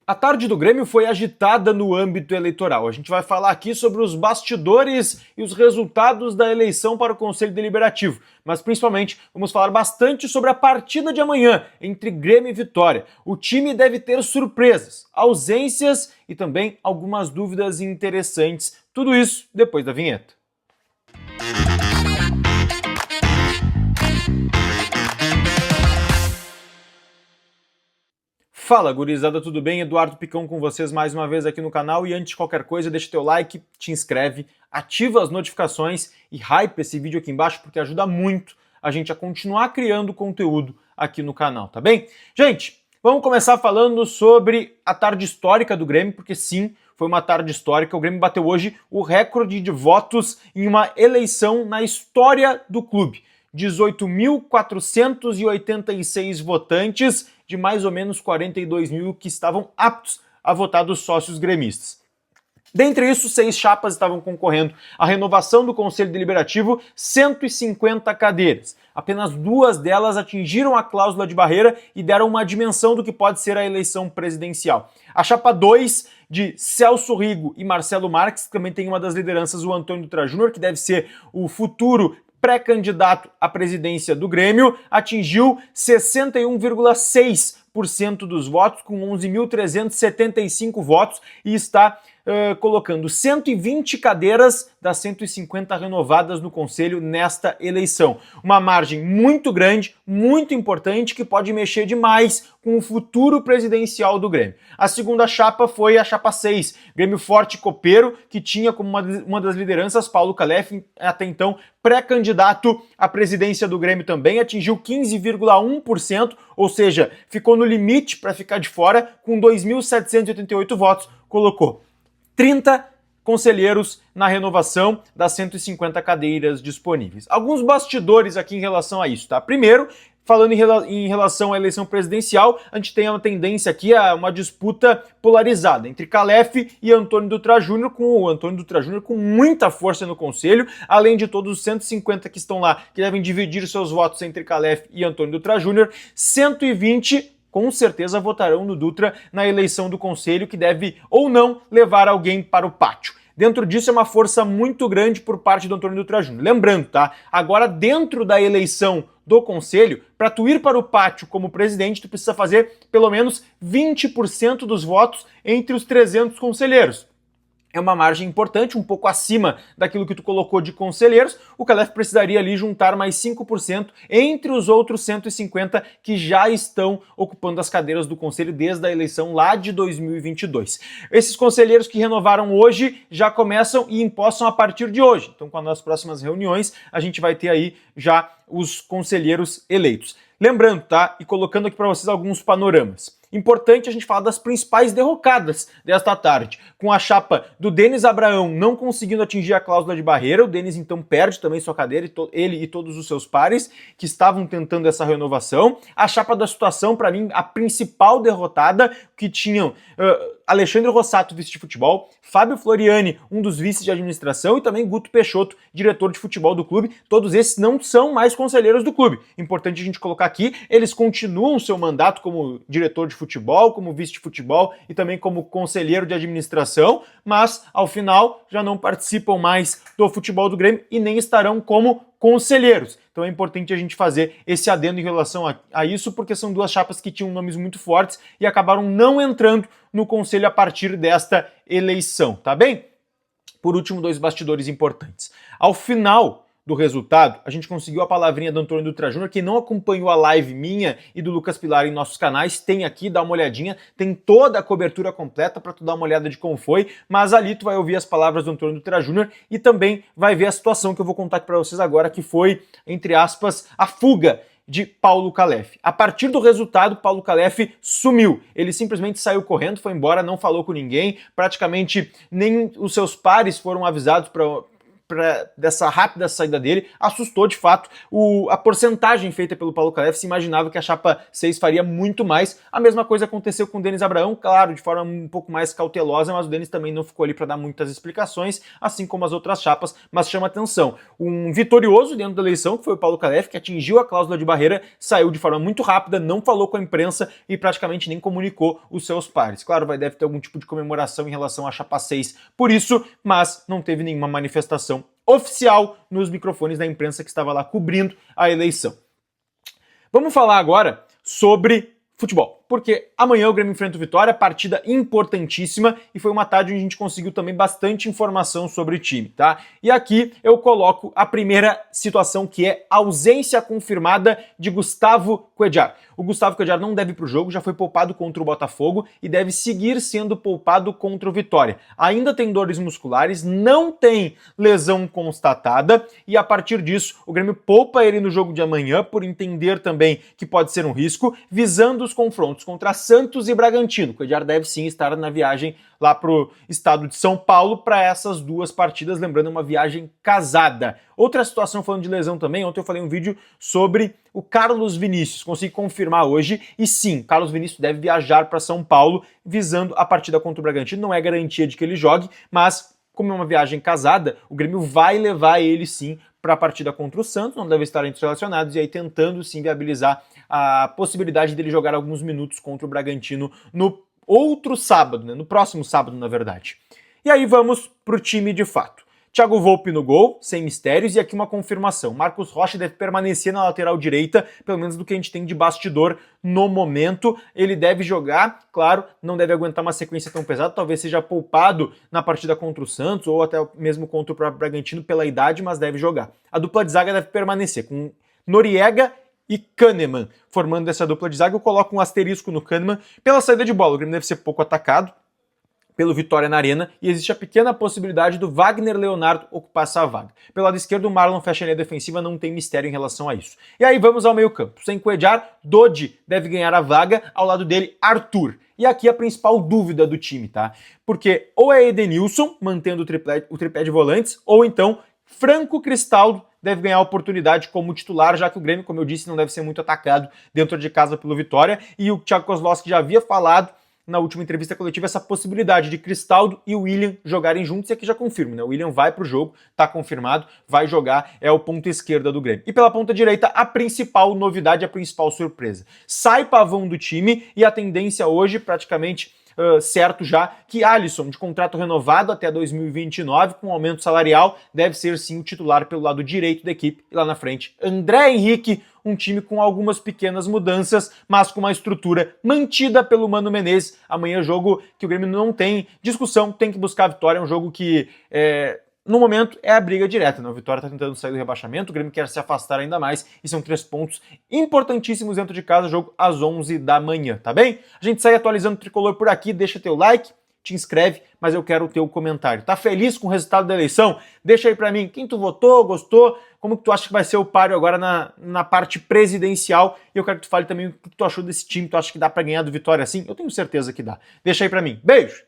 A tarde do Grêmio foi agitada no âmbito eleitoral. A gente vai falar aqui sobre os bastidores e os resultados da eleição para o Conselho Deliberativo, mas principalmente vamos falar bastante sobre a partida de amanhã entre Grêmio e Vitória. O time deve ter surpresas, ausências e também algumas dúvidas interessantes. Tudo isso depois da vinheta. Fala, gurizada, tudo bem? Eduardo Picão com vocês mais uma vez aqui no canal e antes de qualquer coisa, deixa teu like, te inscreve, ativa as notificações e hype esse vídeo aqui embaixo porque ajuda muito a gente a continuar criando conteúdo aqui no canal, tá bem? Gente, vamos começar falando sobre a tarde histórica do Grêmio, porque sim, foi uma tarde histórica. O Grêmio bateu hoje o recorde de votos em uma eleição na história do clube. 18.486 votantes de mais ou menos 42 mil que estavam aptos a votar dos sócios gremistas. Dentre isso, 6 chapas estavam concorrendo à renovação do Conselho Deliberativo, 150 cadeiras. Apenas 2 delas atingiram a cláusula de barreira e deram uma dimensão do que pode ser a eleição presidencial. A chapa 2, de Celso Rigo e Marcelo Marques, também tem uma das lideranças, o Antônio Dutra Júnior, que deve ser o futuro pré-candidato à presidência do Grêmio, atingiu 61,6% dos votos, com 11.375 votos, e está colocando 120 cadeiras das 150 renovadas no Conselho nesta eleição. Uma margem muito grande, muito importante, que pode mexer demais com o futuro presidencial do Grêmio. A segunda chapa foi a chapa 6, Grêmio Forte Copeiro, que tinha como uma das lideranças Paulo Calef, até então pré-candidato à presidência do Grêmio também, atingiu 15,1%, ou seja, ficou no limite para ficar de fora, com 2.788 votos, colocou 30 conselheiros na renovação das 150 cadeiras disponíveis. Alguns bastidores aqui em relação a isso, tá? Primeiro, falando em relação à eleição presidencial, a gente tem uma tendência aqui a uma disputa polarizada entre Calef e Antônio Dutra Júnior, com o Antônio Dutra Júnior com muita força no Conselho, além de todos os 150 que estão lá, que devem dividir seus votos entre Calef e Antônio Dutra Júnior, 120 com certeza votarão no Dutra na eleição do Conselho, que deve ou não levar alguém para o pátio. Dentro disso é uma força muito grande por parte do Antônio Dutra Júnior. Lembrando, tá? Agora dentro da eleição do Conselho, para tu ir para o pátio como presidente, tu precisa fazer pelo menos 20% dos votos entre os 300 conselheiros. É uma margem importante, um pouco acima daquilo que tu colocou de conselheiros. O Calef precisaria ali juntar mais 5% entre os outros 150 que já estão ocupando as cadeiras do Conselho desde a eleição lá de 2022. Esses conselheiros que renovaram hoje já começam e empossam a partir de hoje. Então, com as nossas próximas reuniões, a gente vai ter aí já os conselheiros eleitos. Lembrando, tá? E colocando aqui para vocês alguns panoramas. Importante a gente falar das principais derrocadas desta tarde. Com a chapa do Denis Abraão não conseguindo atingir a cláusula de barreira, o Denis então perde também sua cadeira, ele e todos os seus pares que estavam tentando essa renovação. A chapa da situação, para mim, a principal derrotada, que tinham Alexandre Rossato, vice de futebol, Fábio Floriani, um dos vices de administração, e também Guto Peixoto, diretor de futebol do clube. Todos esses não são mais conselheiros do clube. Importante a gente colocar aqui, eles continuam seu mandato como diretor de futebol, como vice de futebol e também como conselheiro de administração, mas ao final já não participam mais do futebol do Grêmio e nem estarão como conselheiros. Então é importante a gente fazer esse adendo em relação a isso, porque são duas chapas que tinham nomes muito fortes e acabaram não entrando no conselho a partir desta eleição, tá bem? Por último, 2 bastidores importantes. Ao final do resultado, a gente conseguiu a palavrinha do Antônio Dutra Júnior. Quem não acompanhou a live minha e do Lucas Pilar em nossos canais, tem aqui, dá uma olhadinha, tem toda a cobertura completa para tu dar uma olhada de como foi, mas ali tu vai ouvir as palavras do Antônio Dutra Júnior e também vai ver a situação que eu vou contar aqui para vocês agora, que foi, entre aspas, a fuga de Paulo Calef. A partir do resultado, Paulo Calef sumiu. Ele simplesmente saiu correndo, foi embora, não falou com ninguém, praticamente nem os seus pares foram avisados para dessa rápida saída dele, assustou de fato a porcentagem feita pelo Paulo Calef. Se imaginava que a chapa 6 faria muito mais. A mesma coisa aconteceu com o Denis Abraão, claro, de forma um pouco mais cautelosa, mas o Denis também não ficou ali para dar muitas explicações, assim como as outras chapas, mas chama atenção. Um vitorioso dentro da eleição, que foi o Paulo Calef, que atingiu a cláusula de barreira, saiu de forma muito rápida, não falou com a imprensa e praticamente nem comunicou os seus pares. Claro, deve ter algum tipo de comemoração em relação à chapa 6 por isso, mas não teve nenhuma manifestação oficial nos microfones da imprensa que estava lá cobrindo a eleição. Vamos falar agora sobre futebol, porque amanhã o Grêmio enfrenta o Vitória, partida importantíssima, e foi uma tarde onde a gente conseguiu também bastante informação sobre o time, tá? E aqui eu coloco a primeira situação, que é a ausência confirmada de Gustavo Cuéllar. O Gustavo Cuéllar não deve ir para o jogo, já foi poupado contra o Botafogo e deve seguir sendo poupado contra o Vitória. Ainda tem dores musculares, não tem lesão constatada, e a partir disso o Grêmio poupa ele no jogo de amanhã, por entender também que pode ser um risco, visando os confrontos contra Santos e Bragantino. O Cuéllar deve sim estar na viagem lá para o estado de São Paulo para essas duas partidas, lembrando, uma viagem casada. Outra situação falando de lesão também, ontem eu falei um vídeo sobre o Carlos Vinícius, consegui confirmar hoje, e sim, Carlos Vinícius deve viajar para São Paulo, visando a partida contra o Bragantino. Não é garantia de que ele jogue, mas como é uma viagem casada, o Grêmio vai levar ele sim para a partida contra o Santos, não deve estar entre os relacionados, e aí tentando sim viabilizar a possibilidade dele jogar alguns minutos contra o Bragantino no outro sábado, né? No próximo sábado, na verdade. E aí vamos pro time de fato. Thiago Volpi no gol, sem mistérios, e aqui uma confirmação. Marcos Rocha deve permanecer na lateral direita, pelo menos do que a gente tem de bastidor no momento. Ele deve jogar, claro, não deve aguentar uma sequência tão pesada, talvez seja poupado na partida contra o Santos, ou até mesmo contra o próprio Bragantino pela idade, mas deve jogar. A dupla de zaga deve permanecer, com Noriega e Kahneman formando essa dupla de zaga. Eu coloco um asterisco no Kahneman pela saída de bola. O Grêmio deve ser pouco atacado pelo Vitória na Arena, e existe a pequena possibilidade do Wagner Leonardo ocupar essa vaga. Pelo lado esquerdo, o Marlon fecha a linha defensiva, não tem mistério em relação a isso. E aí vamos ao meio campo. Sem Cuéllar, Dodi deve ganhar a vaga, ao lado dele, Arthur. E aqui a principal dúvida do time, tá? Porque ou é Edenilson, mantendo o tripé de volantes, ou então Franco Cristaldo deve ganhar a oportunidade como titular, já que o Grêmio, como eu disse, não deve ser muito atacado dentro de casa pelo Vitória, e o Thiago Kozlowski já havia falado na última entrevista coletiva essa possibilidade de Cristaldo e o William jogarem juntos, e aqui já confirmo, né? O William vai pro jogo, tá confirmado, vai jogar, é o ponta esquerda do Grêmio. E pela ponta direita, a principal novidade, a principal surpresa. Sai Pavão do time, e a tendência hoje, praticamente certo já, que Alisson, de contrato renovado até 2029, com aumento salarial, deve ser sim o titular pelo lado direito da equipe. E lá na frente, André Henrique, um time com algumas pequenas mudanças, mas com uma estrutura mantida pelo Mano Menezes. Amanhã jogo que o Grêmio não tem discussão, tem que buscar a vitória, é um jogo que no momento é a briga direta, né? O Vitória está tentando sair do rebaixamento, o Grêmio quer se afastar ainda mais, e são 3 pontos importantíssimos dentro de casa, jogo às 11 da manhã, tá bem? A gente segue atualizando o Tricolor por aqui, deixa teu like, te inscreve, mas eu quero o teu comentário. Tá feliz com o resultado da eleição? Deixa aí pra mim, quem tu votou, gostou, como que tu acha que vai ser o páreo agora na parte presidencial, e eu quero que tu fale também o que tu achou desse time, tu acha que dá pra ganhar do Vitória assim? Eu tenho certeza que dá. Deixa aí pra mim. Beijo!